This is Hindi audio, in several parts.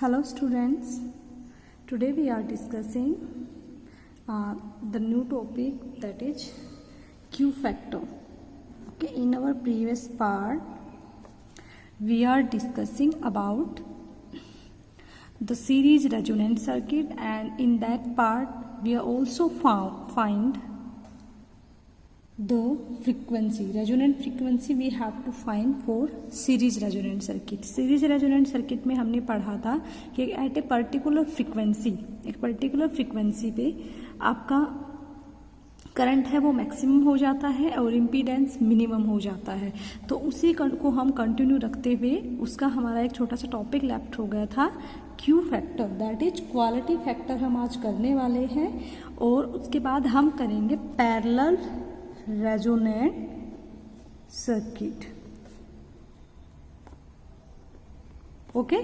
Hello students, today we are discussing the new topic, that is Q factor. Okay, in our previous part we are discussing about the series resonance circuit, and in that part we are also find the frequency, resonant frequency we have to find for series resonant circuit. series resonant circuit में हमने पढ़ा था कि एट ए पर्टिकुलर फ्रीक्वेंसी, एक पर्टिकुलर फ्रीक्वेंसी पे आपका करंट है वो मैक्सिमम हो जाता है और इम्पीडेंस मिनिमम हो जाता है। तो उसी को हम कंटिन्यू रखते हुए उसका हमारा एक छोटा सा टॉपिक लेफ्ट हो गया था Q factor, that is quality factor हम आज करने वाले हैं। और उसके बाद हम करेंगे पैरेलल रेजोनेंट सर्किट। ओके,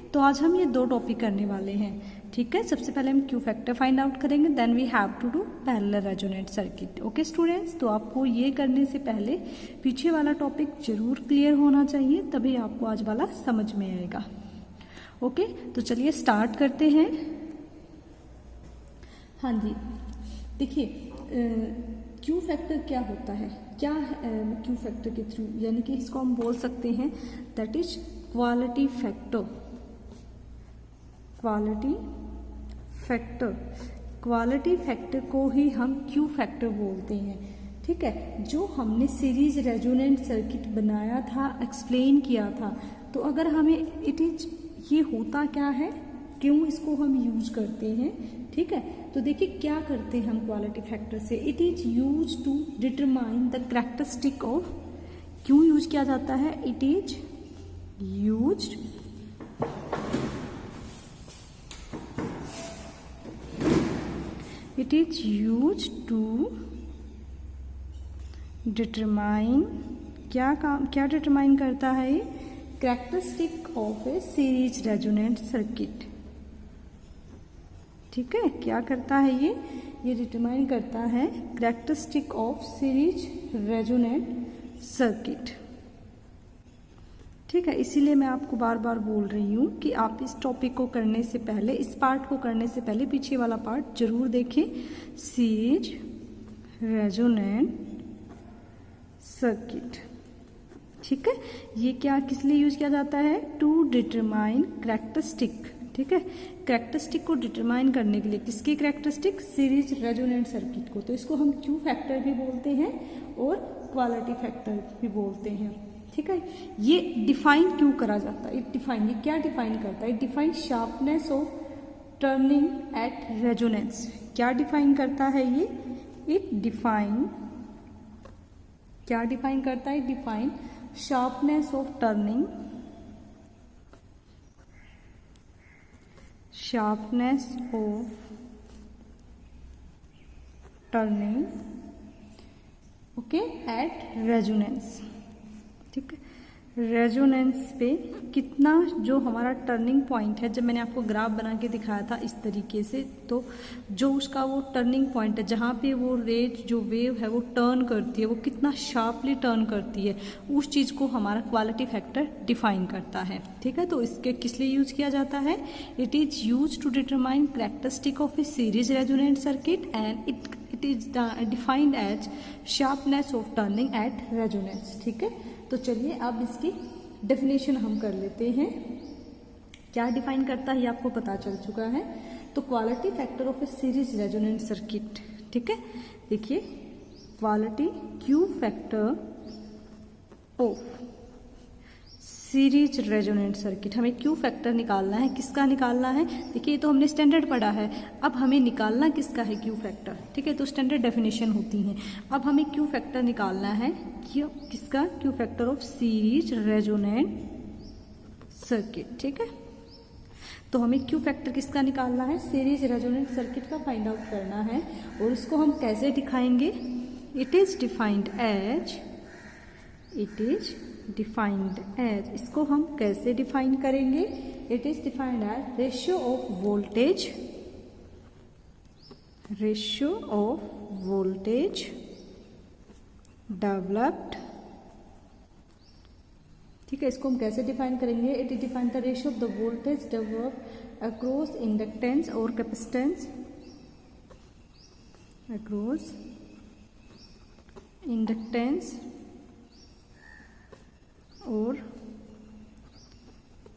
तो आज हम ये दो टॉपिक करने वाले हैं। ठीक है, सबसे पहले हम क्यू फैक्टर फाइंड आउट करेंगे, then we have to do parallel resonant circuit. Okay students, तो आपको ये करने से पहले पीछे वाला टॉपिक जरूर क्लियर होना चाहिए, तभी आपको आज वाला समझ में आएगा। ओके, तो चलिए स्टार्ट करते हैं। हाँ जी, देखिए क्यू फैक्टर क्या होता है, क्या है क्यू फैक्टर के थ्रू, यानी कि इसको हम बोल सकते हैं that is quality factor. Quality factor, quality factor को ही हम क्यू फैक्टर बोलते हैं। ठीक है, जो हमने सीरीज रेजोनेंट सर्किट बनाया था, एक्सप्लेन किया था, तो अगर हमें इट इज ये होता क्या है, क्यों इसको हम यूज करते हैं। ठीक है, तो देखिए क्या करते हैं हम क्वालिटी फैक्टर से। It is use to determine the characteristic of, क्यों यूज किया जाता है, it is use to determine, क्या डिटरमाइन करता है ये, characteristic of a series resonant circuit. ठीक है, क्या करता है ये डिटरमाइन करता है characteristic of series resonant circuit. ठीक है, इसीलिए मैं आपको बार बार बोल रही हूँ कि आप इस टॉपिक को करने से पहले, इस पार्ट को करने से पहले पीछे वाला पार्ट जरूर देखें, सीरीज रेजोनेंट सर्किट। ठीक है, ये क्या किस लिए यूज किया जाता है, टू डिटरमाइन कैरेक्टरिस्टिक। ठीक है, कैरेक्टरिस्टिक को डिटरमाइन करने के लिए, किसकी कैरेक्टरिस्टिक, सीरीज रेजोनेंट सर्किट को। तो इसको हम क्यू फैक्टर भी बोलते हैं और क्वालिटी फैक्टर भी बोलते हैं। ठीक है, ये डिफाइन क्यों करा जाता है, ये क्या डिफाइन करता है, it define sharpness of turning at resonance. क्या डिफाइन करता है ये, इट डिफाइन, क्या डिफाइन करता है, define sharpness of turning, sharpness of turning, okay, at resonance। ठीक है, रेजोनेंस पे कितना जो हमारा टर्निंग पॉइंट है, जब मैंने आपको ग्राफ बना के दिखाया था इस तरीके से, तो जो उसका वो टर्निंग पॉइंट है जहाँ पे वो रेज जो वेव है वो टर्न करती है, वो कितना शार्पली टर्न करती है, उस चीज़ को हमारा क्वालिटी फैक्टर डिफाइन करता है। ठीक है, तो इसके किस लिए यूज किया जाता है, it is use to determine characteristic of a series resonant circuit and it is defined as sharpness of turning at resonance. ठीक है, तो चलिए अब इसकी डेफिनेशन हम कर लेते हैं। क्या डिफाइन करता है ये आपको पता चल चुका है। तो quality factor of a series resonant circuit, ठीक है, देखिए quality Q factor of series resonant circuit, हमें क्यू फैक्टर निकालना है। किसका निकालना है, देखिए तो हमने स्टैंडर्ड पढ़ा है, अब हमें निकालना किसका है, क्यू फैक्टर। ठीक है, तो स्टैंडर्ड डेफिनेशन होती है। अब हमें क्यू फैक्टर निकालना है, किसका, Q factor of series resonant circuit. ठीक है, तो हमें क्यू फैक्टर किसका निकालना है, सीरीज रेजोनेंट सर्किट का फाइंड आउट करना है। और इसको हम कैसे दिखाएंगे, इट इज डिफाइंड एज, इसको हम कैसे डिफाइन करेंगे, it is defined as ratio of voltage developed ठीक है, इसको हम कैसे डिफाइन करेंगे? It is define the ratio of the voltage develop across inductance और कैपेसिटेंस, अक्रॉस इंडक्टेंस और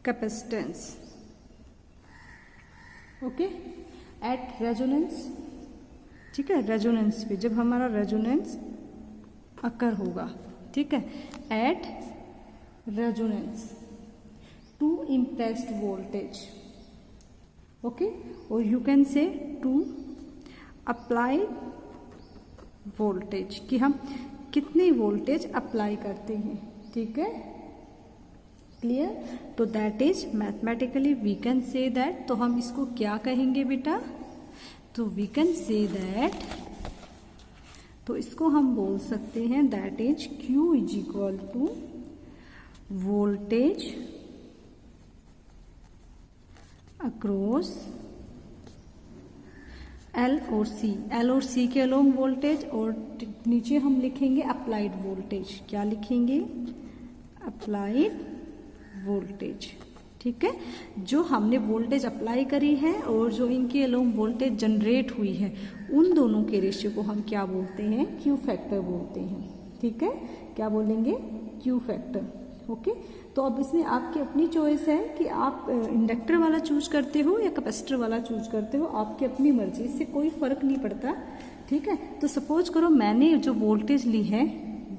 कैपेसिटेंस, ओके, एट रेजोनेंस। ठीक है, रेजोनेंस पे, जब हमारा रेजोनेंस अकर होगा, ठीक है, at resonance to impressed voltage, okay, और you can say to apply voltage, कि हम कितनी वोल्टेज अप्लाई करते हैं। ठीक है, क्लियर? तो that is mathematically we can say that, तो हम इसको क्या कहेंगे बेटा? तो वी कैन से दैट, तो इसको हम बोल सकते हैं that is Q is equal to voltage across L और C, L और C के अलोंग वोल्टेज, और नीचे हम लिखेंगे अप्लाइड वोल्टेज। क्या लिखेंगे? Applied voltage. ठीक है, जो हमने वोल्टेज अप्लाई करी है और जो इनके अलोंग वोल्टेज जनरेट हुई है, उन दोनों के रेशियो को हम क्या बोलते हैं? क्यू फैक्टर बोलते हैं। ठीक है, क्या बोलेंगे? Q factor. ओके, तो अब इसमें आपकी अपनी चॉइस है कि आप इंडक्टर वाला चूज करते हो या कैपेसिटर वाला चूज करते हो, आपकी अपनी मर्जी, इससे कोई फर्क नहीं पड़ता। ठीक है, तो सपोज करो मैंने जो वोल्टेज ली है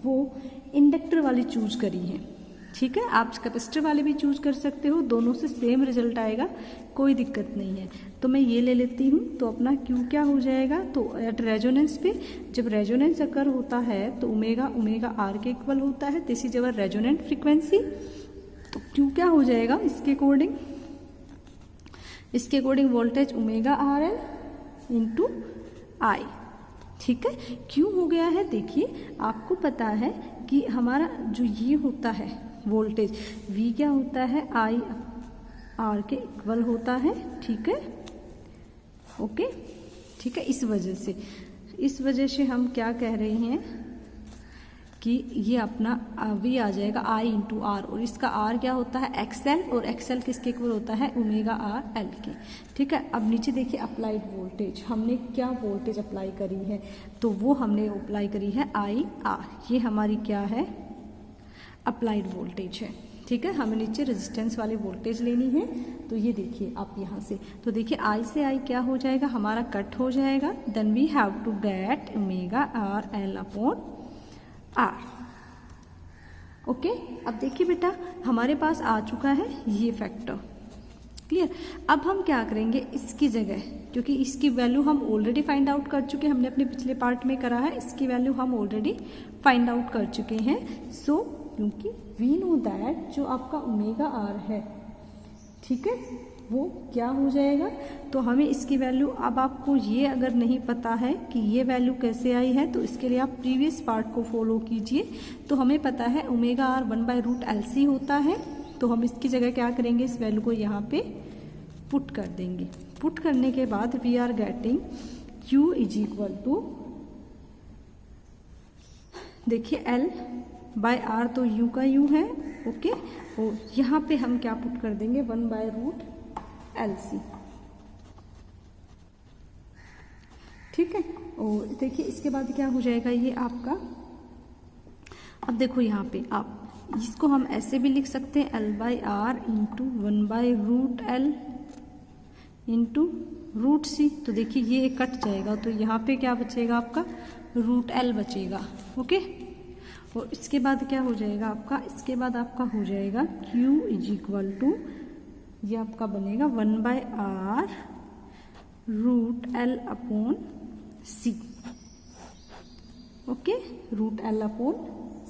वो इंडक्टर वाली चूज करी है। ठीक है, आप कैपेसिटर वाले भी चूज कर सकते हो, दोनों से सेम रिजल्ट आएगा, कोई दिक्कत नहीं है। तो मैं ये ले लेती हूँ, तो अपना क्यू क्या हो जाएगा? तो एट रेजोनेंस पे, जब रेजोनेंस अकर होता है तो ओमेगा ओमेगा आर के इक्वल होता है, this is our resonant frequency. तो क्यू क्या हो जाएगा इसके अकॉर्डिंग? इसके according voltage omega R L into I. ठीक है, क्यों हो गया है? देखिए, आपको पता है कि हमारा जो ये होता है वोल्टेज V क्या होता है? आई आर के इक्वल होता है। ठीक है, ओके, ठीक है, इस वजह से हम क्या कह रहे हैं कि ये अपना V आ जाएगा I इंटू आर, और इसका R क्या होता है? XL, और XL किसके इक्वल होता है? ओमेगा आर एल के। ठीक है, अब नीचे देखिए अप्लाइड वोल्टेज, हमने क्या वोल्टेज अप्लाई करी है? तो वो हमने अप्लाई करी है IR, ये हमारी क्या है? अप्लाइड वोल्टेज है। ठीक है, हमें नीचे रेजिस्टेंस वाली वोल्टेज लेनी है। तो ये देखिए आप यहाँ से, तो देखिए I से I क्या हो जाएगा? हमारा कट हो जाएगा, then we have to get omega R L upon R. Okay, अब देखिए बेटा, हमारे पास आ चुका है ये फैक्टर। क्लियर? अब हम क्या करेंगे इसकी जगह, क्योंकि इसकी वैल्यू हम ऑलरेडी फाइंड आउट कर चुके हैं, हमने अपने पिछले पार्ट में करा है, इसकी वैल्यू हम ऑलरेडी फाइंड आउट कर चुके हैं। सो क्योंकि वी नो दैट जो आपका ओमेगा आर है, ठीक है, वो क्या हो जाएगा? तो हमें इसकी वैल्यू, अब आपको ये अगर नहीं पता है कि ये वैल्यू कैसे आई है, तो इसके लिए आप प्रीवियस पार्ट को फॉलो कीजिए। तो हमें पता है ओमेगा आर 1/√LC होता है, तो हम इसकी जगह क्या करेंगे? इस वैल्यू को यहाँ पे पुट कर देंगे। पुट करने के बाद we are getting Q is equal to, देखिए L/R तो U का U है, ओके, और यहाँ पे हम क्या पुट कर देंगे? 1/√LC। ठीक है, और देखिए इसके बाद क्या हो जाएगा ये आपका, अब देखो यहाँ पे आप इसको हम ऐसे भी लिख सकते हैं L/R into 1/√L into √C। तो देखिए ये कट जाएगा, तो यहाँ पे क्या बचेगा आपका? √L बचेगा। ओके, और इसके बाद क्या हो जाएगा आपका? इसके बाद आपका हो जाएगा Q इज इक्वल टू, ये आपका बनेगा 1/R√L upon C। Okay, √L upon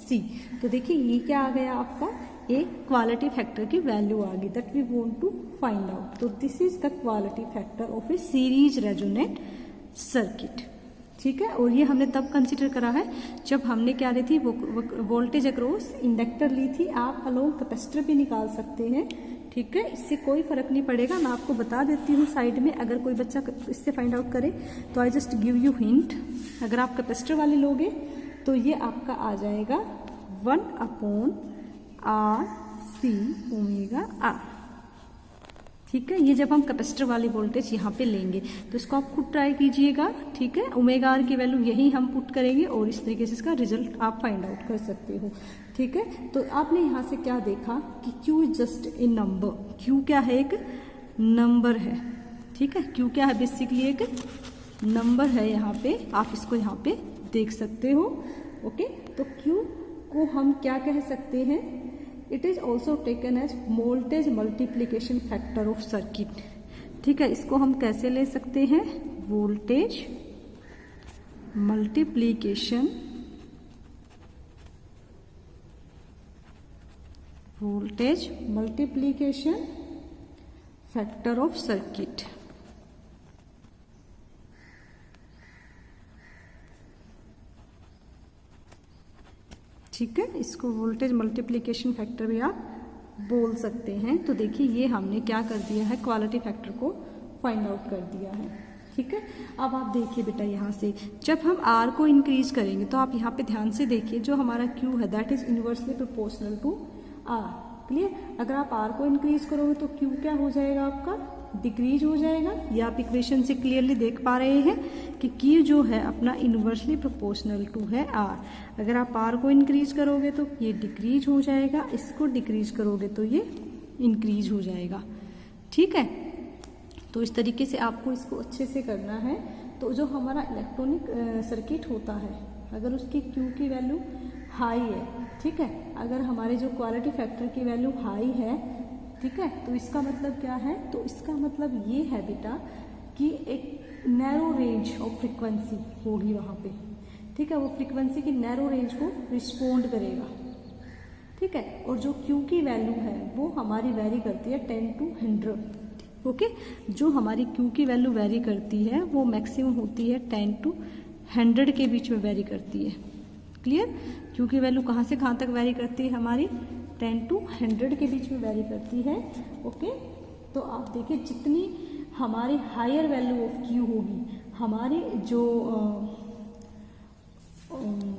C। तो देखिए ये क्या आ गया आपका? एक क्वालिटी फैक्टर की वैल्यू आ गई, that we want to find out. तो this is the quality factor of a series resonant circuit. ठीक है, और ये हमने तब कंसिडर करा है जब हमने क्या ली थी? वो वोल्टेज अक्रॉस इंडक्टर ली थी। आप अलोंग कैपेसिटर भी निकाल सकते हैं। ठीक है, इससे कोई फर्क नहीं पड़ेगा, मैं आपको बता देती हूँ साइड में, अगर कोई बच्चा इससे फाइंड आउट करे तो I just give you hint. अगर आप कैपेसिटर वाले लोगे तो ये आपका आ जाएगा 1/R सी ओमेगा आर। ठीक है, ये जब हम कैपेसिटर वाली वोल्टेज यहाँ पे लेंगे तो इसको आप खुद ट्राई कीजिएगा। ठीक है, ओमेगा आर की वैल्यू यही हम पुट करेंगे और इस तरीके से इसका रिजल्ट आप फाइंड आउट कर सकते हो। ठीक है, तो आपने यहाँ से क्या देखा कि Q is just a number. Q क्या है? एक नंबर है। ठीक है, Q क्या है? बेसिकली एक नंबर है। यहाँ पे आप इसको यहाँ पे देख सकते हो। ओके, तो Q को हम क्या कह सकते हैं? It is also taken as voltage multiplication factor of circuit. ठीक है, इसको हम कैसे ले सकते हैं? Voltage multiplication factor of circuit. ठीक है, इसको वोल्टेज मल्टीप्लिकेशन फैक्टर भी आप बोल सकते हैं। तो देखिए, ये हमने क्या कर दिया है? क्वालिटी फैक्टर को फाइंड आउट कर दिया है। ठीक है, अब आप देखिए बेटा, यहाँ से जब हम R को इंक्रीज करेंगे तो आप यहाँ पे ध्यान से देखिए, जो हमारा Q है that is inversely proportional to R। Clear? अगर आप R को इंक्रीज करोगे तो Q क्या हो जाएगा? आपका डिक्रीज हो जाएगा। ये आप इक्वेशन से क्लियरली देख पा रहे हैं कि Q जो है अपना इनवर्सली प्रोपोर्शनल टू है R। अगर आप R को इंक्रीज करोगे तो ये डिक्रीज हो जाएगा, इसको डिक्रीज करोगे तो ये इंक्रीज हो जाएगा। ठीक है, तो इस तरीके से आपको इसको अच्छे से करना है। तो जो हमारा इलेक्ट्रॉनिक सर्किट होता है, अगर उसकी Q की वैल्यू हाई है, ठीक है, अगर हमारे जो क्वालिटी फैक्टर की वैल्यू हाई है, ठीक है, तो इसका मतलब क्या है? तो इसका मतलब ये है बेटा कि एक नैरो रेंज ऑफ फ्रीक्वेंसी होगी वहाँ पे। ठीक है, वो फ्रीक्वेंसी की नैरो रेंज को रिस्पोंड करेगा। ठीक है, और जो Q की वैल्यू है वो हमारी वेरी करती है 10 to 100। ओके, जो हमारी Q की वैल्यू वेरी करती है वो मैक्सिमम होती है 10 to 100 के बीच में वेरी करती है। क्लियर? Q की वैल्यू कहाँ से कहाँ तक वेरी करती है? हमारी 10 to 100 के बीच में वेरी करती है। ओके, तो आप देखिए, जितनी हमारी हायर वैल्यू ऑफ Q होगी, हमारी जो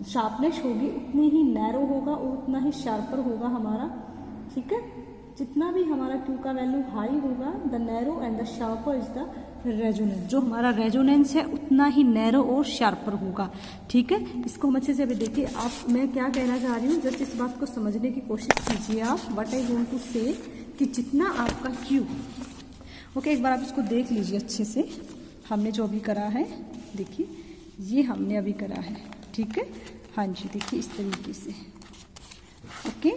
शार्पनेस होगी उतनी ही नैरो होगा और उतना ही शार्पर होगा हमारा। ठीक है, जितना भी हमारा Q का वैल्यू हाई होगा, the narrow and the sharper is the resonance. जो हमारा रेजोनेंस है उतना ही नैरो और शार्पर होगा। ठीक है, इसको हम अच्छे से अभी देखिए। आप, मैं क्या कहना चाह रही हूँ, जस्ट इस बात को समझने की कोशिश कीजिए आप। व्हाट आई वांट टू से कि जितना आपका Q, ओके, एक बार आप इसको देख लीजिए अच्छे से। हमने जो अभी करा है, देखिए ये हमने अभी करा है। ठीक है, हाँ जी, देखिए इस तरीके से। ओके,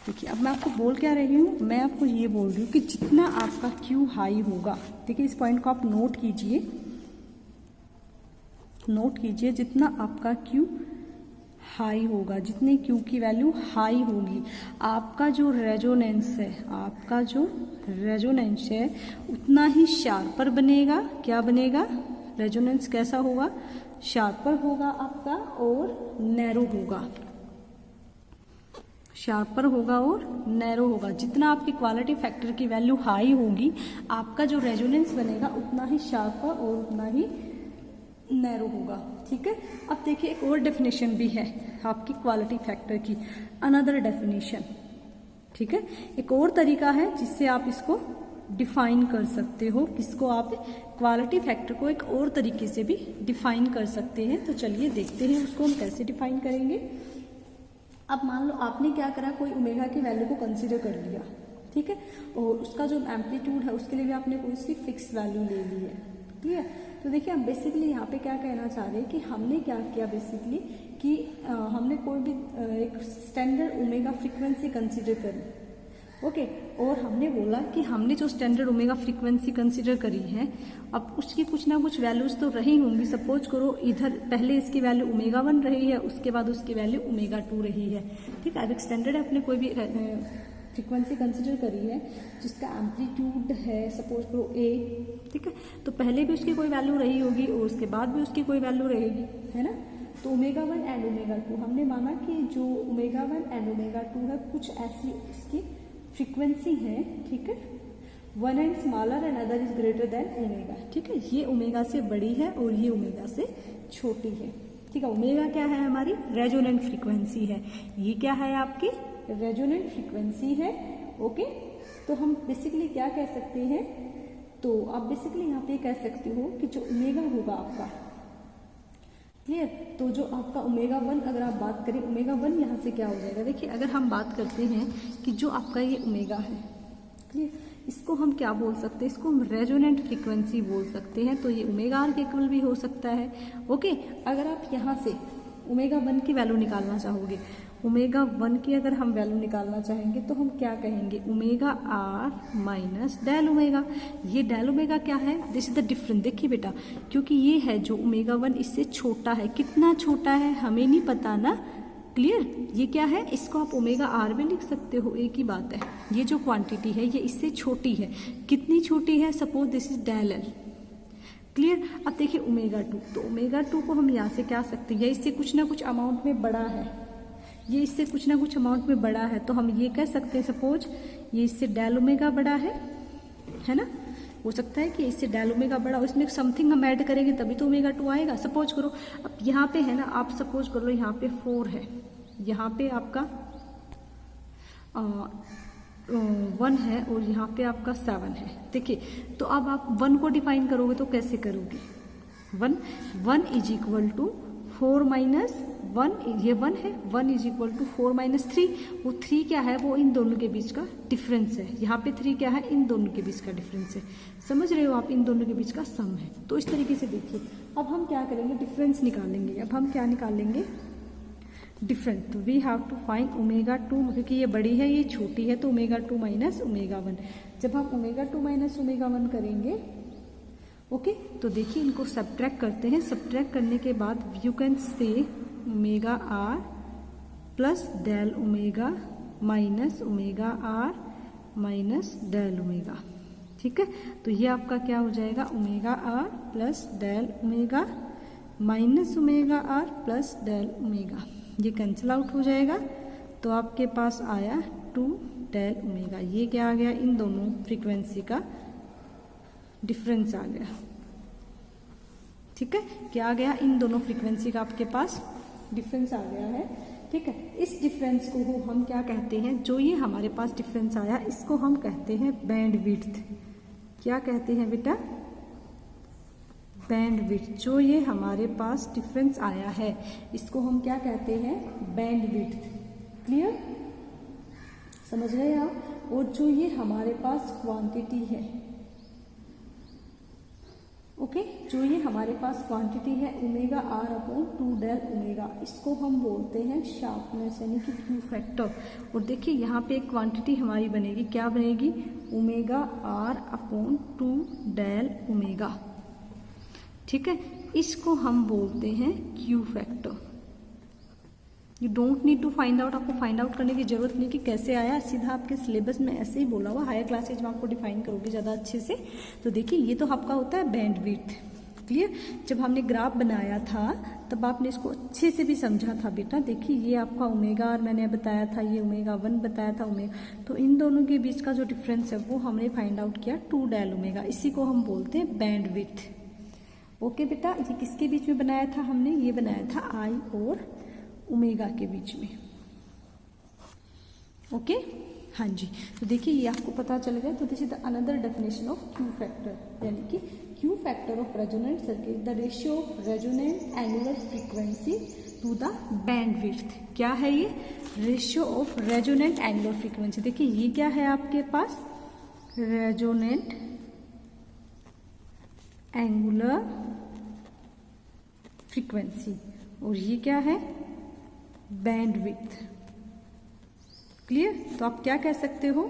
देखिए अब मैं आपको बोल क्या रही हूँ? मैं आपको ये बोल रही हूँ कि जितना आपका Q हाई होगा, देखिए इस पॉइंट को आप नोट कीजिए, जितना आपका Q हाई होगा, जितनी Q की वैल्यू हाई होगी, आपका जो रेजोनेंस है उतना ही शार्पर बनेगा। क्या बनेगा? रेजोनेंस कैसा होगा? शार्पर होगा आपका और नैरो होगा। शार्पर होगा और नैरो होगा। जितना आपकी क्वालिटी फैक्टर की वैल्यू हाई होगी, आपका जो रेजोनेंस बनेगा उतना ही शार्पर और उतना ही नैरो होगा। ठीक है, अब देखिए एक और डेफिनेशन भी है आपकी क्वालिटी फैक्टर की, अनदर डेफिनेशन। ठीक है, एक और तरीका है जिससे आप इसको डिफाइन कर सकते हो। किसको? आप क्वालिटी फैक्टर को एक और तरीके से भी डिफाइन कर सकते हैं। तो चलिए देखते हैं उसको हम कैसे डिफाइन करेंगे। अब मान लो आपने क्या करा, कोई ओमेगा की वैल्यू को कंसीडर कर लिया। ठीक है, और उसका जो एम्पलीट्यूड है उसके लिए भी आपने कोई सी फिक्स वैल्यू ले ली है। ठीक है, तो देखिए हम बेसिकली यहाँ पे क्या कहना चाह रहे हैं कि हमने क्या किया बेसिकली कि हमने कोई भी एक स्टैंडर्ड ओमेगा फ्रीक्वेंसी कंसीडर करी। ओके, और हमने बोला कि हमने जो स्टैंडर्ड ओमेगा फ्रीक्वेंसी कंसीडर करी है, अब उसकी कुछ ना कुछ वैल्यूज तो रही होंगी। सपोज करो इधर पहले इसकी वैल्यू ओमेगा 1 रही है, उसके बाद उसकी वैल्यू ओमेगा 2 रही है। ठीक है, अब एक स्टैंडर्ड अपने कोई भी फ्रीक्वेंसी कंसीडर करी है जिसका एम्पलीट्यूड है सपोज करो A। ठीक है, तो पहले भी उसकी कोई वैल्यू रही होगी और उसके बाद भी उसकी कोई वैल्यू रहेगी, है ना। तो ओमेगा 1 एंड ओमेगा 2 हमने माना कि जो ओमेगा 1 एंड ओमेगा 2 है कुछ ऐसी इसकी फ्रीक्वेंसी है। ठीक है, one and smaller and other is greater than omega. ठीक है, ये ओमेगा से बड़ी है और ये ओमेगा से छोटी है। ठीक है, ओमेगा क्या है? हमारी रेजोनेंट फ्रीक्वेंसी है। ये क्या है? आपकी रेजोनेंट फ्रीक्वेंसी है। ओके, तो हम बेसिकली क्या कह सकते हैं, तो आप बेसिकली यहाँ पे कह सकते हो कि जो ओमेगा होगा आपका, क्लियर, तो जो आपका ओमेगा 1 अगर आप बात करें, ओमेगा 1 यहाँ से क्या हो जाएगा, देखिए अगर हम बात करते हैं कि जो आपका ये ओमेगा है, क्लियर, इसको हम क्या बोल सकते हैं, इसको हम रेजोनेंट फ्रीक्वेंसी बोल सकते हैं। तो ये ओमेगा आर के इक्वल भी हो सकता है। ओके, अगर आप यहाँ से ओमेगा 1 की वैल्यू निकालना चाहोगे, ओमेगा 1 की अगर हम वैल्यू निकालना चाहेंगे तो हम क्या कहेंगे, omega R minus del omega. ये डेल ओमेगा क्या है, दिस इज द डिफरेंस। देखिए बेटा, क्योंकि ये है जो ओमेगा 1 इससे छोटा है, कितना छोटा है हमें नहीं पता ना, क्लियर, ये क्या है, इसको आप ओमेगा आर भी लिख सकते हो, एक ही बात है। ये जो क्वांटिटी है ये इससे छोटी है, कितनी छोटी है, suppose this is del L, clear. अब देखिए ओमेगा 2, तो ओमेगा 2 को हम यहाँ से क्या सकते हैं, इससे कुछ ना कुछ अमाउंट में बड़ा है, ये इससे कुछ ना कुछ अमाउंट में बड़ा है, तो हम ये कह सकते हैं सपोज ये इससे डेल ओमेगा बड़ा है ना, हो सकता है कि इससे डेल ओमेगा बड़ा हो, इसमें समथिंग हम ऐड करेंगे तभी तो ओमेगा 2 आएगा। सपोज करो अब यहाँ पे है ना, आप सपोज कर लो यहाँ पे 4 है, यहाँ पे आपका 1 है और यहाँ पे आपका 7 है। देखिए तो अब आप 1 को डिफाइन करोगे तो कैसे करोगे, 1 इज इक्वल टू 4 माइनस 1, ये 1 है, 1 इज इक्वल टू 4 माइनस 3, वो 3 क्या है, वो इन दोनों के बीच का डिफरेंस है। यहाँ पे 3 क्या है, इन दोनों के बीच का डिफरेंस है, समझ रहे हो आप, इन दोनों के बीच का सम है। तो इस तरीके से देखिए, अब हम क्या करेंगे, डिफरेंस निकालेंगे। अब हम क्या निकालेंगे, डिफरेंस। तो we have to find omega 2, क्योंकि ये बड़ी है ये छोटी है, तो ओमेगा 2 माइनस ओमेगा 1। जब हम ओमेगा 2 माइनस ओमेगा 1 करेंगे, ओके, तो देखिए इनको सब्ट्रैक्ट करते हैं। सब्ट्रैक्ट करने के बाद you can say omega R plus del omega minus omega R minus del omega, ठीक है। तो ये आपका क्या हो जाएगा, omega R plus del omega minus omega R plus del omega, ये कैंसिल आउट हो जाएगा। तो आपके पास आया 2 डेल ओमेगा। ये क्या आ गया, इन दोनों फ्रीक्वेंसी का डिफरेंस आ गया, ठीक है। क्या आ गया, इन दोनों फ्रीक्वेंसी का आपके पास डिफरेंस आ गया है, ठीक है। इस डिफरेंस को हम क्या कहते हैं, जो ये हमारे पास डिफरेंस आया इसको हम कहते हैं बैंड विड्थ। क्या कहते हैं बेटा, बैंड विड्थ। जो ये हमारे पास डिफरेंस आया है इसको हम क्या कहते हैं, बैंड विड्थ, क्लियर, समझ रहे हैं आप। और जो ये हमारे पास क्वांटिटी है, ओके, जो ये हमारे पास क्वांटिटी है omega R upon 2 del omega, इसको हम बोलते हैं शार्पनेस यानी कि क्यू फैक्टर। और देखिए यहाँ पे एक क्वांटिटी हमारी बनेगी, क्या बनेगी, omega R upon 2 del omega, ठीक है। इसको हम बोलते हैं Q factor. You don't need to find out, आपको फाइंड आउट करने की जरूरत नहीं कि कैसे आया, सीधा आपके सिलेबस में ऐसे ही बोला हुआ, हायर क्लासेज में आपको डिफाइन करोगे ज़्यादा अच्छे से। तो देखिए ये तो आपका होता है बैंड विड्थ, क्लियर। जब हमने ग्राफ बनाया था तब आपने इसको अच्छे से भी समझा था बेटा। देखिए ये आपका ओमेगा आर मैंने बताया था, ये ओमेगा 1 बताया था, ओमेगा, तो इन दोनों के बीच का जो डिफरेंस है वो हमने फाइंड आउट किया 2 डेल ओमेगा, इसी को हम बोलते हैं बैंड विड्थ। ओके बेटा, ये किसके बीच में बनाया था हमने, ये बनाया था आई और ओमेगा के बीच में, ओके, हाँ जी। तो देखिए ये आपको पता चल गया। तो this is the another definition of Q factor, यानी कि Q factor of resonant circuit, the ratio of resonant angular frequency to the bandwidth. क्या है ये, ratio of resonant angular frequency. देखिए ये क्या है आपके पास, रेजोनेंट एंगुलर फ्रीक्वेंसी, और ये क्या है, बैंड विड्थ, क्लियर। तो आप क्या कह सकते हो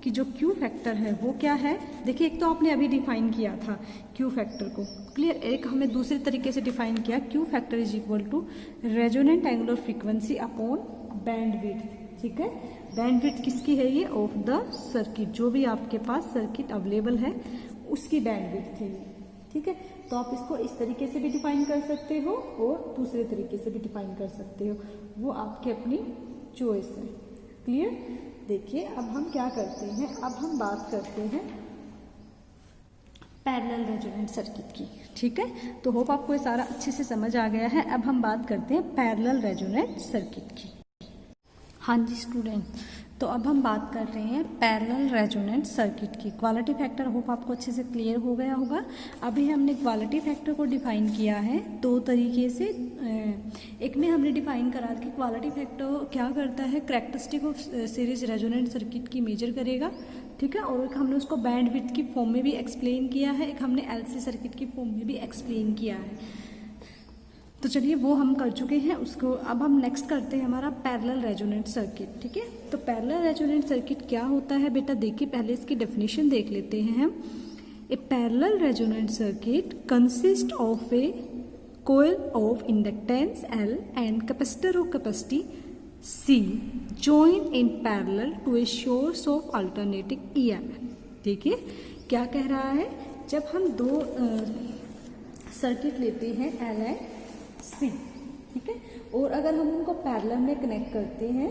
कि जो क्यू फैक्टर है वो क्या है। देखिए एक तो आपने अभी डिफाइन किया था क्यू फैक्टर को, क्लियर। एक हमने दूसरे तरीके से डिफाइन किया, Q factor is equal to resonant angular frequency upon bandwidth, ठीक है। बैंड विड्थ किसकी है, ये ऑफ द सर्किट, जो भी आपके पास सर्किट अवेलेबल है उसकी बैंड विड्थ है ये, ठीक है। तो आप इसको इस तरीके से भी डिफाइन कर सकते हो और दूसरे तरीके से भी डिफाइन कर सकते हो, वो आपकी अपनी चॉइस है, क्लियर। देखिए अब हम क्या करते हैं, अब हम बात करते हैं पैरेलल रेजोनेंट सर्किट की, ठीक है। तो होप आपको ये सारा अच्छे से समझ आ गया है। अब हम बात करते हैं पैरेलल रेजोनेंट सर्किट की। हाँ जी स्टूडेंट, तो अब हम बात कर रहे हैं पैरेलल रेजोनेंट सर्किट की। क्वालिटी फैक्टर होप आपको अच्छे से क्लियर हो गया होगा। अभी हमने क्वालिटी फैक्टर को डिफाइन किया है दो तरीके से। एक में हमने डिफाइन करा कि क्वालिटी फैक्टर क्या करता है, characteristic of series resonant circuit की मेजर करेगा, ठीक है। और एक हमने उसको बैंड विड्थ की फॉर्म में भी एक्सप्लेन किया है, एक हमने एलसी सर्किट की फॉर्म में भी एक्सप्लेन किया है। तो चलिए वो हम कर चुके हैं उसको। अब हम नेक्स्ट करते हैं हमारा पैरेलल रेजोनेंट सर्किट, ठीक है। तो पैरेलल रेजोनेंट सर्किट क्या होता है बेटा, देखिए पहले इसकी डेफिनेशन देख लेते हैं हम। A parallel resonant circuit consist of a coil of inductance L and capacitor of capacity C joined in parallel to a source of alternating EMF। देखिए क्या कह रहा है, जब हम दो सर्किट लेते हैं L एंड C, ठीक है, और अगर हम उनको पैरेलल में कनेक्ट करते हैं,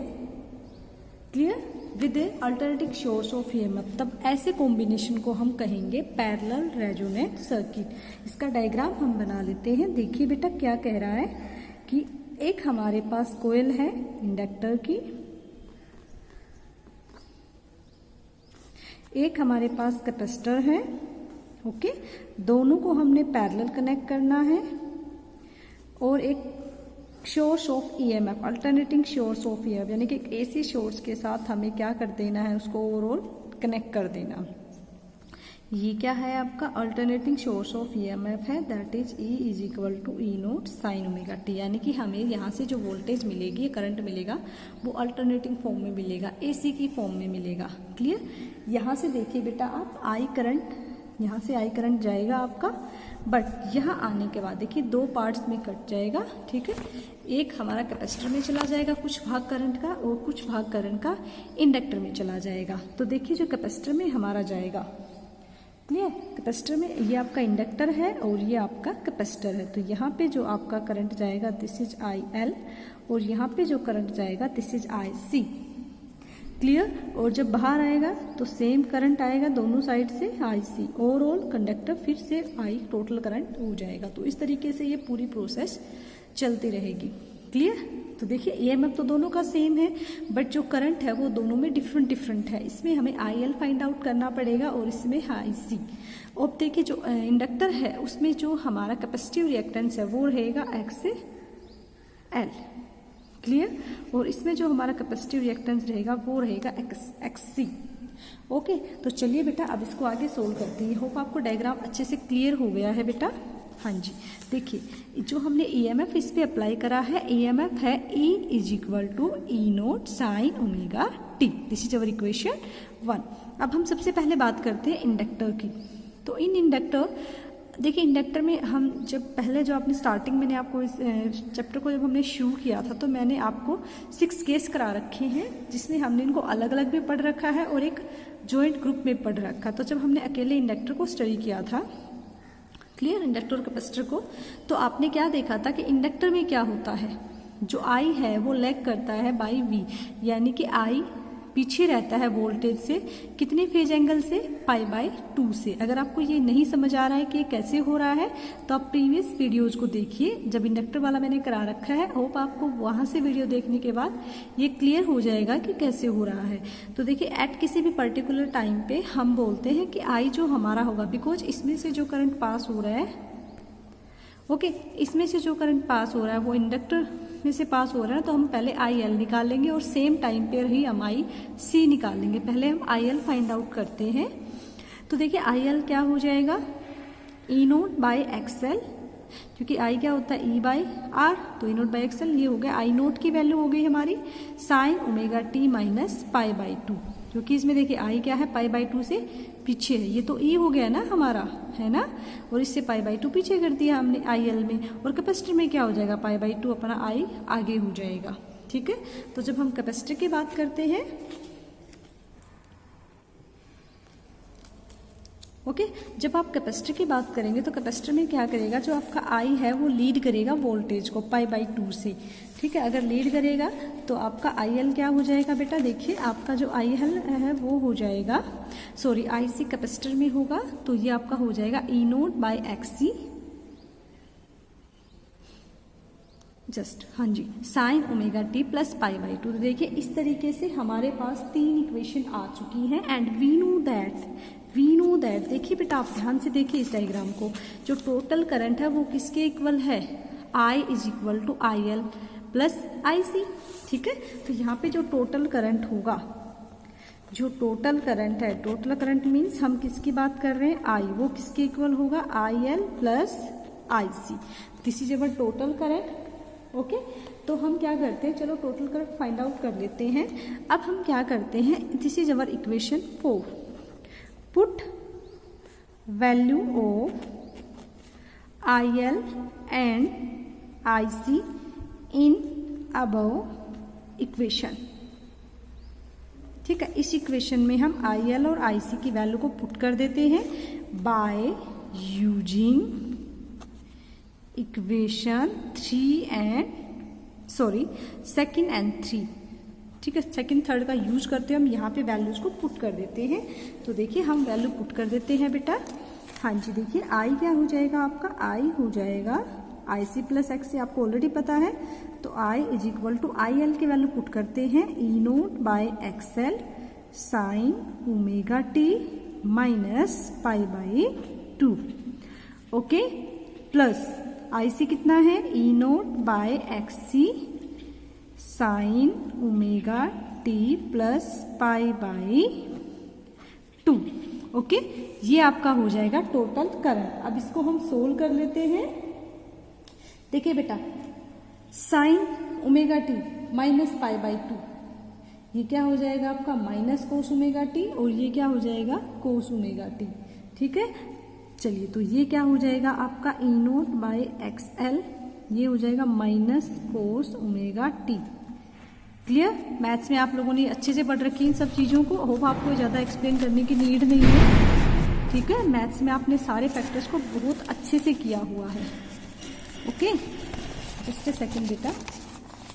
clear, with A alternating source of EMF, तब ऐसे कॉम्बिनेशन को हम कहेंगे पैरेलल रेजोनेंट सर्किट। इसका डायग्राम हम बना लेते हैं। देखिए बेटा क्या कह रहा है कि एक हमारे पास कोयल है इंडक्टर की, एक हमारे पास कैपेसिटर है, ओके, दोनों को हमने पैरेलल कनेक्ट करना है, और एक source of EMF, alternating source of EMF, यानी कि एक एसी सोर्स के साथ हमें क्या कर देना है, उसको ओवरऑल कनेक्ट कर देना। ये क्या है आपका अल्टरनेटिंग सोर्स ऑफ ईएमएफ है, that is E is equal to E naught sine omega t, यानी कि हमें यहाँ से जो वोल्टेज मिलेगी, करंट मिलेगा, वो अल्टरनेटिंग फॉर्म में मिलेगा, एसी की फॉर्म में मिलेगा। क्लियर। यहाँ से देखिए बेटा आप आई करंट, यहाँ से आई करंट जाएगा आपका, बट यहाँ आने के बाद देखिए दो पार्ट्स में कट जाएगा, ठीक है। एक हमारा कैपेसिटर में चला जाएगा कुछ भाग करंट का, और कुछ भाग करंट का इंडक्टर में चला जाएगा। तो देखिए जो कैपेसिटर में हमारा जाएगा, क्लियर, कैपेसिटर में ये आपका इंडक्टर है और ये आपका कैपेसिटर है, तो यहाँ पे जो आपका करंट जाएगा दिस इज IL, और यहाँ पे जो करंट जाएगा दिस इज IC, क्लियर। और जब बाहर आएगा तो सेम करंट आएगा दोनों साइड से IC, ओवरऑल कंडक्टर फिर से I टोटल करंट हो जाएगा। तो इस तरीके से ये पूरी प्रोसेस चलती रहेगी, क्लियर। तो देखिए EMF तो दोनों का सेम है, बट जो करंट है वो दोनों में डिफरेंट है। इसमें हमें IL फाइंड आउट करना पड़ेगा और इसमें IC। अब देखिए जो इंडक्टर है उसमें जो हमारा कैपेसिटिव रिएक्टेंस है वो रहेगा X से L, क्लियर, और इसमें जो हमारा कैपेसिटिव रिएक्टेंस रहेगा वो रहेगा XC, ओके। तो चलिए बेटा अब इसको आगे सोल्व करते हैं। होप आपको डायग्राम अच्छे से क्लियर हो गया है बेटा। हाँ जी, देखिए जो हमने EMF इस पे अप्लाई करा है, EMF है E is equal to E naught sine omega t, this is our equation 1। अब हम सबसे पहले बात करते हैं इंडक्टर की। तो इन इंडक्टर, देखिए इंडक्टर में हम जब पहले जो आपने स्टार्टिंग मैंने आपको इस चैप्टर को जब हमने शुरू किया था, तो मैंने आपको 6 केस करा रखे हैं, जिसमें हमने इनको अलग अलग भी पढ़ रखा है और एक जॉइंट ग्रुप में पढ़ रखा। तो जब हमने अकेले इंडक्टर को स्टडी किया था, क्लियर, इंडक्टर और कैपेसिटर को, तो आपने क्या देखा था कि इंडक्टर में क्या होता है, जो I है वो लैग करता है बाई V, यानी कि I पीछे रहता है वोल्टेज से, कितने फेज एंगल से, π/2 से। अगर आपको ये नहीं समझ आ रहा है कि ये कैसे हो रहा है, तो आप प्रीवियस वीडियोज को देखिए, जब इंडक्टर वाला मैंने करा रखा है। होप आपको वहां से वीडियो देखने के बाद ये क्लियर हो जाएगा कि कैसे हो रहा है। तो देखिए एट किसी भी पर्टिकुलर टाइम पे हम बोलते हैं कि I जो हमारा होगा, बिकॉज इसमें से जो करंट पास हो रहा है, ओके, इसमें से जो करंट पास हो रहा है वो इंडक्टर में से पास हो रहा है, तो हम पहले IL निकाल लेंगे और सेम टाइम पे ही हम IC निकालेंगे। पहले हम IL फाइंड आउट करते हैं। तो देखिए IL क्या हो जाएगा, E नोट बाई XL, क्योंकि I क्या होता है E/R, तो E नोट बाई XL, ये हो गया I नोट की वैल्यू हो गई हमारी साइन ओमेगा टी माइनस π/2, क्योंकि इसमें देखिए I क्या है, π/2 से पीछे है, ये तो E हो गया ना हमारा, है ना, और इससे π/2 पीछे कर दिया हमने IL में, और कैपेसिटर में क्या हो जाएगा, π/2 अपना I आगे हो जाएगा, ठीक है। तो जब हम कैपेसिटर की बात करते हैं, ओके, जब आप कैपेसिटर की बात करेंगे तो कैपेसिटर में क्या करेगा, जो आपका I है वो लीड करेगा वोल्टेज को π/2 से, ठीक है। अगर लीड करेगा तो आपका IL क्या हो जाएगा बेटा, देखिए आपका जो IL है वो हो जाएगा, सॉरी IC कैपेसिटर में होगा, तो ये आपका हो जाएगा E naught by XC, just, हाँ जी, sine omega T plus pi by 2। तो देखिए इस तरीके से हमारे पास 3 इक्वेशन आ चुकी हैं एंड वी नो दैट देखिए बेटा आप ध्यान से देखिए इस डायग्राम को, जो टोटल करंट है वो किसके इक्वल है, I is equal to I L plus I C. ठीक है, तो यहाँ पे जो टोटल करंट होगा, जो टोटल करंट है, टोटल करंट मीन्स हम किसकी बात कर रहे हैं, आई, वो किसके इक्वल होगा, I L plus I C. This is our total current. Okay, तो हम क्या करते हैं, चलो टोटल करंट फाइंड आउट कर लेते हैं। अब हम क्या करते हैं, this is our equation 4, put value of I L and I C in above equation. ठीक है, इस इक्वेशन में हम आई एल और आई सी की वैल्यू को पुट कर देते हैं बाय यूजिंग इक्वेशन 2 एंड 3। ठीक है, सेकंड थर्ड का यूज करते हैं हम, यहाँ पे वैल्यूज को पुट कर देते हैं। तो देखिए हम वैल्यू पुट कर देते हैं बेटा। हाँ जी, देखिए आई क्या हो जाएगा आपका, आई हो जाएगा आई सी प्लस एक्स सी, आपको ऑलरेडी पता है। तो I is equal to I L की वैल्यू पुट करते हैं E naught by X L sine omega T minus pi by 2। Okay, plus I C कितना है, E naught by X C sine omega T plus pi by 2। Okay, ये आपका हो जाएगा टोटल करंट। अब इसको हम सोल्व कर लेते हैं। देखिए बेटा, sign omega T minus pi by 2, ये क्या हो जाएगा आपका माइनस कोस ओमेगा टी, और ये क्या हो जाएगा कोस ओमेगा टी। ठीक है, चलिए तो ये क्या हो जाएगा आपका ई नोट बाय एक्स एल, ये हो जाएगा minus cos omega T. Clear, maths में आप लोगों ने अच्छे से पढ़ रखी इन सब चीज़ों को, होप आपको ज़्यादा एक्सप्लेन करने की नीड नहीं है। ठीक है, मैथ्स में आपने सारे फैक्टर्स को बहुत अच्छे से किया हुआ है। ओके, जस्ट ए सेकेंड बेटा।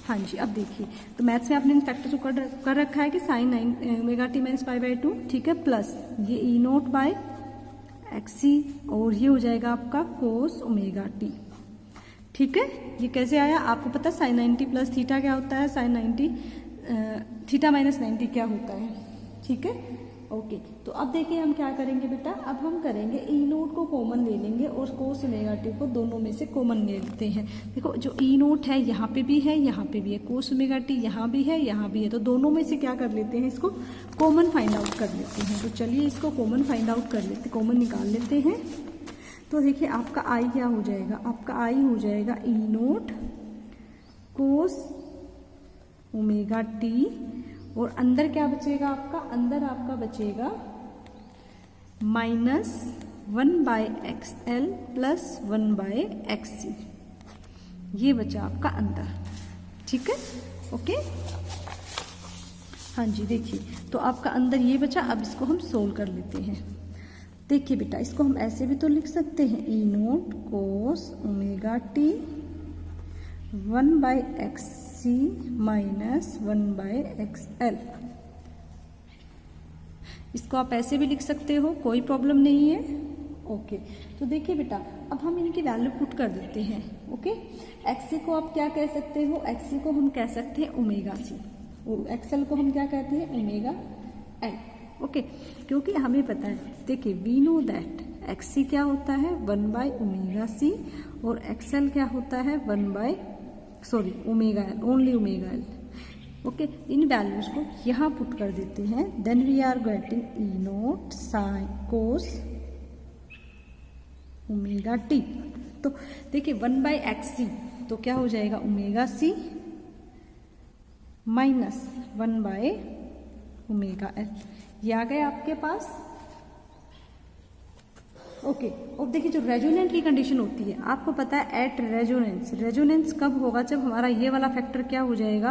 हाँ जी, अब देखिए, तो मैथ्स में आपने इन फैक्टर्स को कर रखा है कि sign omega T minus pi by 2। ठीक है, प्लस ये ई नोट बाय एक्स सी, और ये हो जाएगा आपका कोस ओमेगा टी। ठीक है, ये कैसे आया आपको पता है, साइन 90 प्लस थीटा क्या होता है, साइन 90 थीटा माइनस 90 क्या होता है। ठीक है, ओके, तो अब देखिए हम क्या करेंगे बेटा, अब हम करेंगे ई नोट को कॉमन ले लेंगे और कोस ओमेगा टी को दोनों में से कॉमन ले लेते हैं। देखो जो ई नोट है यहाँ पे भी है, यहाँ पे भी है, कोस ओमेगा टी यहाँ भी है, यहाँ भी है, तो दोनों में से क्या कर लेते हैं, इसको कॉमन फाइंड आउट कर लेते हैं। तो चलिए इसको कॉमन फाइंड आउट कर लेते, कॉमन निकाल लेते हैं। तो देखिए आपका आई क्या हो जाएगा, आपका आई हो जाएगा E naught cos omega T, और अंदर क्या बचेगा आपका, अंदर आपका बचेगा minus 1 by X L plus 1 by X C, ये बचा आपका अंदर। ठीक है, ओके, हाँ जी, देखिए तो आपका अंदर ये बचा। अब इसको हम सोल्व कर लेते हैं। देखिए बेटा, इसको हम ऐसे भी तो लिख सकते हैं, E naught cos omega T 1 by X C minus 1 by X L. इसको आप ऐसे भी लिख सकते हो, कोई प्रॉब्लम नहीं है। ओके, तो देखिए बेटा, अब हम इनकी वैल्यू पुट कर देते हैं। ओके, एक्स को आप क्या कह सकते हो, एक्स को हम कह सकते हैं ओमेगा सी, एक्सएल को हम क्या कहते हैं, ओमेगा एल। ओके, क्योंकि हमें पता है, देखिए वी नो दैट एक्स सी क्या होता है 1 बाय ओमेगा सी, और एक्सएल क्या होता है 1 by omega L, only omega L. Okay, इन वैल्यूज को यहाँ पुट कर देते हैं। Then we are getting E naught sine cos omega t. तो देखिए 1 बाय एक्स सी, तो क्या हो जाएगा omega C minus 1 by omega L, ये आ गया आपके पास। ओके, अब देखिए जो रेजोनेंट की कंडीशन होती है, आपको पता है एट रेजोनेंस, रेजोनेंस कब होगा, जब हमारा ये वाला फैक्टर क्या हो जाएगा,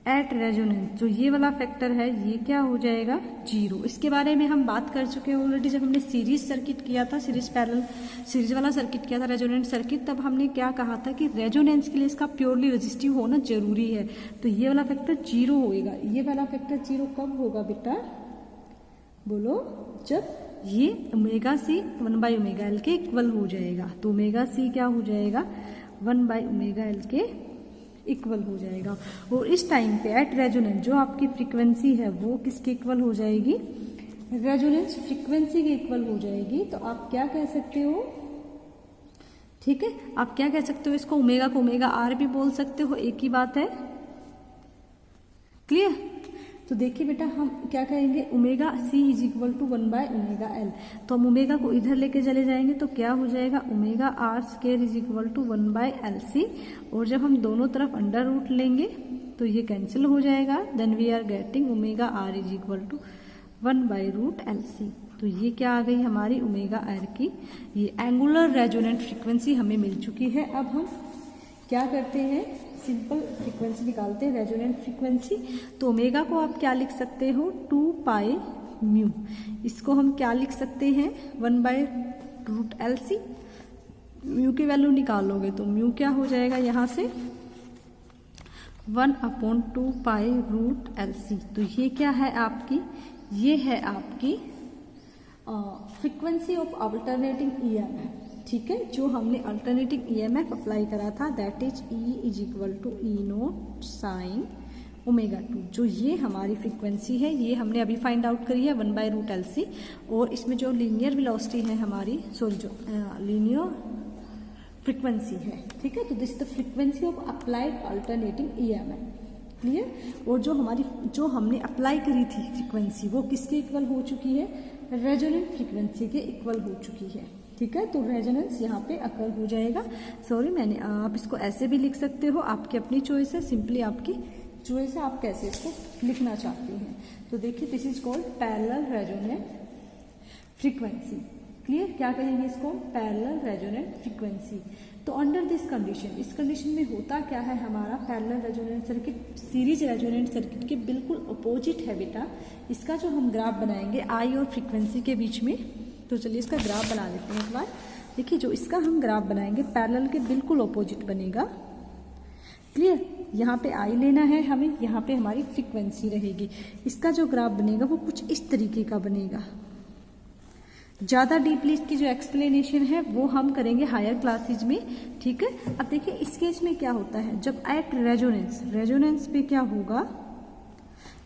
एट रेजोनेंस जो ये वाला फैक्टर है ये क्या हो जाएगा 0। इसके बारे में हम बात कर चुके हैं ऑलरेडी, जब हमने सीरीज सर्किट किया था, सीरीज वाला सर्किट किया था, रेजोनेंट सर्किट, तब हमने क्या कहा था कि रेजोनेंस के लिए इसका प्योरली रेजिस्टिव होना जरूरी है। तो ये वाला फैक्टर 0 होएगा। ये वाला फैक्टर 0 कब होगा बेटा, बोलो, जब ये omega C 1 by omega L के इक्वल हो जाएगा। तो ओमेगा सी क्या हो जाएगा 1/ωL के इक्वल हो जाएगा। और इस टाइम पे एट रेजोनेंस जो आपकी फ्रीक्वेंसी है वो किसके इक्वल हो जाएगी, रेजोनेंस फ्रीक्वेंसी के इक्वल हो जाएगी। तो आप क्या कह सकते हो, ठीक है, आप क्या कह सकते हो, इसको ओमेगा को ओमेगा आर भी बोल सकते हो, एक ही बात है। क्लियर? तो देखिए बेटा हम क्या कहेंगे, omega C is equal to 1/ωL। तो हम ओमेगा को इधर लेके चले जाएंगे तो क्या हो जाएगा, omega R square is equal to 1/LC। और जब हम दोनों तरफ अंडर रूट लेंगे तो ये कैंसिल हो जाएगा, then we are getting omega R is equal to 1/√LC। तो ये क्या आ गई हमारी ओमेगा आर की ये एंगुलर रेजोनेंट फ्रीक्वेंसी हमें मिल चुकी है। अब हम क्या करते हैं, सिंपल फ्रीक्वेंसी निकालते हैं, रेजोनेंट फ्रीक्वेंसी। तो ओमेगा को आप क्या लिख सकते हो, 2πμ। इसको हम क्या लिख सकते हैं, 1/√LC। म्यू की वैल्यू निकालोगे तो म्यू क्या हो जाएगा यहाँ से 1/2π√LC। तो ये क्या है आपकी, ये है आपकी फ्रीक्वेंसी ऑफ अल्टरनेटिंग ईएमएफ। ठीक है, जो हमने अल्टरनेटिंग ईएमएफ अप्लाई करा था that is E is equal to E0 sin ω2। जो ये हमारी फ्रीक्वेंसी है ये हमने अभी फाइंड आउट करी है 1/√LC। और इसमें जो लीनियर वेलोसिटी है हमारी, सॉरी जो लीनियर फ्रीक्वेंसी है, ठीक है, तो this the frequency of applied alternating EMF. Clear? और जो हमारी जो हमने अप्लाई करी थी फ्रीक्वेंसी वो किसके इक्वल हो चुकी है, रेजोनेंट फ्रीक्वेंसी के इक्वल हो चुकी है। ठीक है, तो रेजोनेंस यहाँ पे अकर हो जाएगा। सॉरी मैंने, आप इसको ऐसे भी लिख सकते हो, आपकी अपनी चॉइस है, सिंपली आपकी चॉइस है आप कैसे इसको लिखना चाहते हैं। तो देखिए this is called parallel resonant frequency. Clear? क्या कहेंगे इसको, पैरेलल रेजोनेंट फ्रीक्वेंसी। तो अंडर दिस कंडीशन, इस कंडीशन में होता क्या है, हमारा parallel resonant circuit series resonant circuit के बिल्कुल अपोजिट है बेटा। इसका जो हम ग्राफ बनाएंगे आई और फ्रीक्वेंसी के बीच में, तो चलिए इसका ग्राफ बना लेते हैं एक बार। देखिए जो इसका हम ग्राफ बनाएंगे पैरेलल के बिल्कुल अपोजिट बनेगा। क्लियर? यहाँ पे आई लेना है हमें, यहाँ पे हमारी फ्रीक्वेंसी रहेगी। इसका जो ग्राफ बनेगा वो कुछ इस तरीके का बनेगा। ज़्यादा डीपली इसकी जो एक्सप्लेनेशन है वो हम करेंगे हायर क्लासेज में। ठीक है, अब देखिए इस केस में क्या होता है, जब एट रेजोनेंस, रेजोनेंस पे क्या होगा,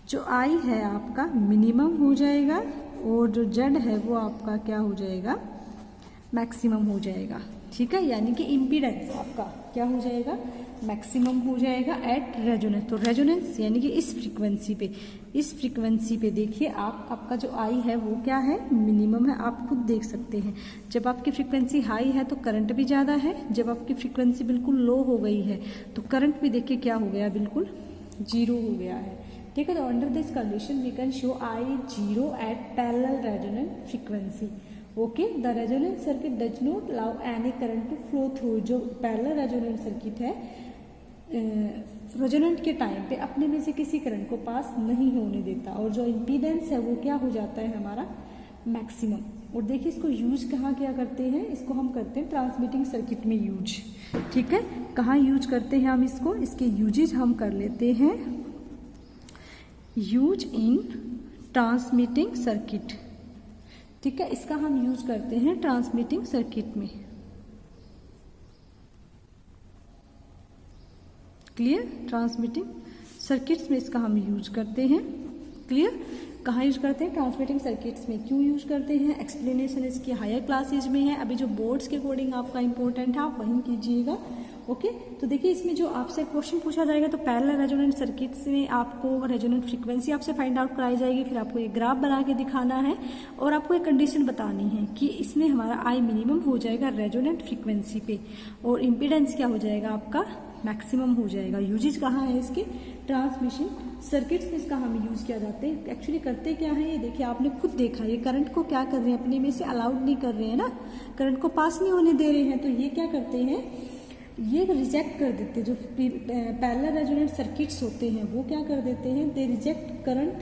जो आई है आपका मिनिमम हो जाएगा और जो जेड है वो आपका क्या हो जाएगा, मैक्सिमम हो जाएगा। ठीक है, यानी कि इम्पीडेंस आपका क्या हो जाएगा, मैक्सिमम हो जाएगा एट रेजोनेंस। तो रेजोनेंस यानी कि इस फ्रीक्वेंसी पे देखिए आप, आपका जो आई है वो क्या है, मिनिमम है। आप खुद देख सकते हैं जब आपकी फ्रीक्वेंसी हाई है तो करंट भी ज़्यादा है, जब आपकी फ्रीक्वेंसी बिल्कुल लो हो गई है तो करंट भी देखिए क्या हो गया, बिल्कुल जीरो हो गया है। ठीक है, तो under this condition we can show I 0 at parallel resonant frequency. Okay, the resonant circuit does not allow any current to flow through. जो पैरेलल रेजोनेंट सर्किट है रेजोनेंट के टाइम पे अपने में से किसी करंट को पास नहीं होने देता, और जो इम्पीडेंस है वो क्या हो जाता है हमारा, मैक्सिमम। और देखिए इसको यूज कहाँ क्या करते हैं, इसको हम करते हैं ट्रांसमिटिंग सर्किट में यूज। ठीक है, कहाँ यूज करते हैं हम इसको, इसके यूजेज हम कर लेते हैं यूज इन ट्रांसमिटिंग सर्किट। ठीक है, इसका हम यूज करते हैं ट्रांसमिटिंग सर्किट में। क्लियर? ट्रांसमिटिंग सर्किट्स में इसका हम यूज करते हैं। क्लियर? कहाँ यूज करते हैं, ट्रांसमिटिंग सर्किट्स में। क्यों यूज करते हैं, एक्सप्लेनेशन इसकी हायर क्लासेज में है। अभी जो बोर्ड्स के अकॉर्डिंग आपका इंपॉर्टेंट है आप वहीं कीजिएगा। ओके, तो देखिए इसमें जो आपसे क्वेश्चन पूछा जाएगा तो पैरेलल रेजोनेंट सर्किट्स में आपको रेजोनेंट फ्रीक्वेंसी आपसे फाइंड आउट कराई जाएगी, फिर आपको ये ग्राफ बना के दिखाना है और आपको एक कंडीशन बतानी है कि इसमें हमारा आई मिनिमम हो जाएगा रेजोनेंट फ्रीक्वेंसी पे और इम्पीडेंस क्या हो जाएगा आपका, मैक्सिमम हो जाएगा। यूजेज कहाँ है इसके, ट्रांसमिशन सर्किट्स में इसका हम यूज किया जाते हैं। एक्चुअली करते क्या है ये देखिए, आपने खुद देखा ये करंट को क्या कर रहे हैं, अपने में से अलाउड नहीं कर रहे हैं ना, करंट को पास नहीं होने दे रहे हैं। तो ये क्या करते हैं, ये रिजेक्ट कर देते हैं। जो पैरेलल रेजोनेंट सर्किट्स होते हैं वो क्या कर देते हैं, they reject current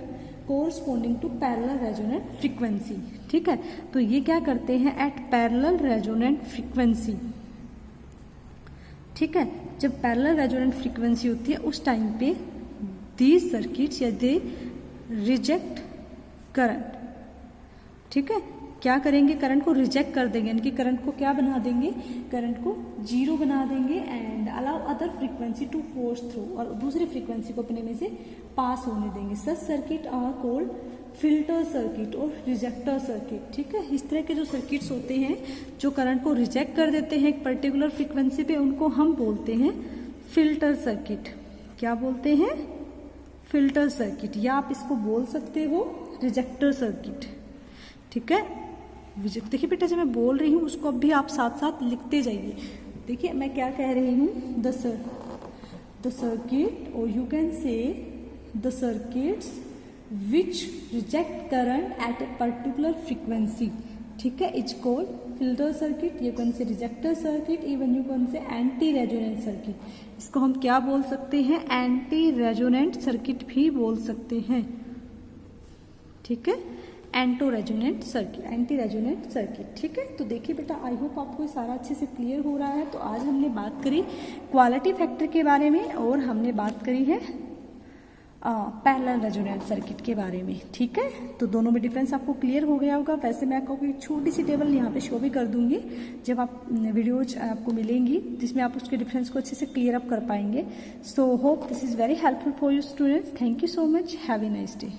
corresponding to parallel resonant frequency. ठीक है, तो ये क्या करते हैं एट पैरेलल रेजोनेंट फ्रीक्वेंसी। ठीक है, जब पैरेलल रेजोनेंट फ्रीक्वेंसी होती है उस टाइम पे दीज सर्किट्स या दे रिजेक्ट करंट। ठीक है, क्या करेंगे, करंट को रिजेक्ट कर देंगे, यानी कि करंट को क्या बना देंगे, करंट को जीरो बना देंगे। And allow other frequency to force through, और दूसरी फ्रीक्वेंसी को अपने में से पास होने देंगे। Such circuit are called filter circuit और रिजेक्टर सर्किट। ठीक है, इस तरह के जो सर्किट्स होते हैं जो करंट को रिजेक्ट कर देते हैं एक पर्टिकुलर फ्रीक्वेंसी पे, उनको हम बोलते हैं फिल्टर सर्किट। क्या बोलते हैं, फिल्टर सर्किट, या आप इसको बोल सकते हो रिजेक्टर सर्किट। ठीक है, देखिए बेटा जब मैं बोल रही हूँ उसको अब भी आप साथ साथ लिखते जाइए। देखिए मैं क्या कह रही हूँ, द सर्किट, और यू कैन से the circuits which reject current eight a particular frequency. ठीक है, it's called filter circuit, you can से ejector circuit, even you can से एंटी रेजोनेंट सर्किट। इसको हम क्या बोल सकते हैं, एंटी रेजोनेंट सर्किट भी बोल सकते हैं। ठीक है, एंटी रेजोनेंट सर्किट। ठीक है, तो देखिए बेटा आई होप आपको ये सारा अच्छे से क्लियर हो रहा है। तो आज हमने बात करी क्वालिटी फैक्टर के बारे में, और हमने बात करी है पैरेलल रेजोनेंट सर्किट के बारे में। ठीक है, तो दोनों में डिफरेंस आपको क्लियर हो गया होगा। वैसे मैं आपको एक छोटी सी टेबल यहाँ पे शो भी कर दूंगी जब आप वीडियोज आपको मिलेंगी, जिसमें आप उसके डिफरेंस को अच्छे से क्लियर अप कर पाएंगे। So hope this is very helpful for you students. Thank you so much, have a nice day.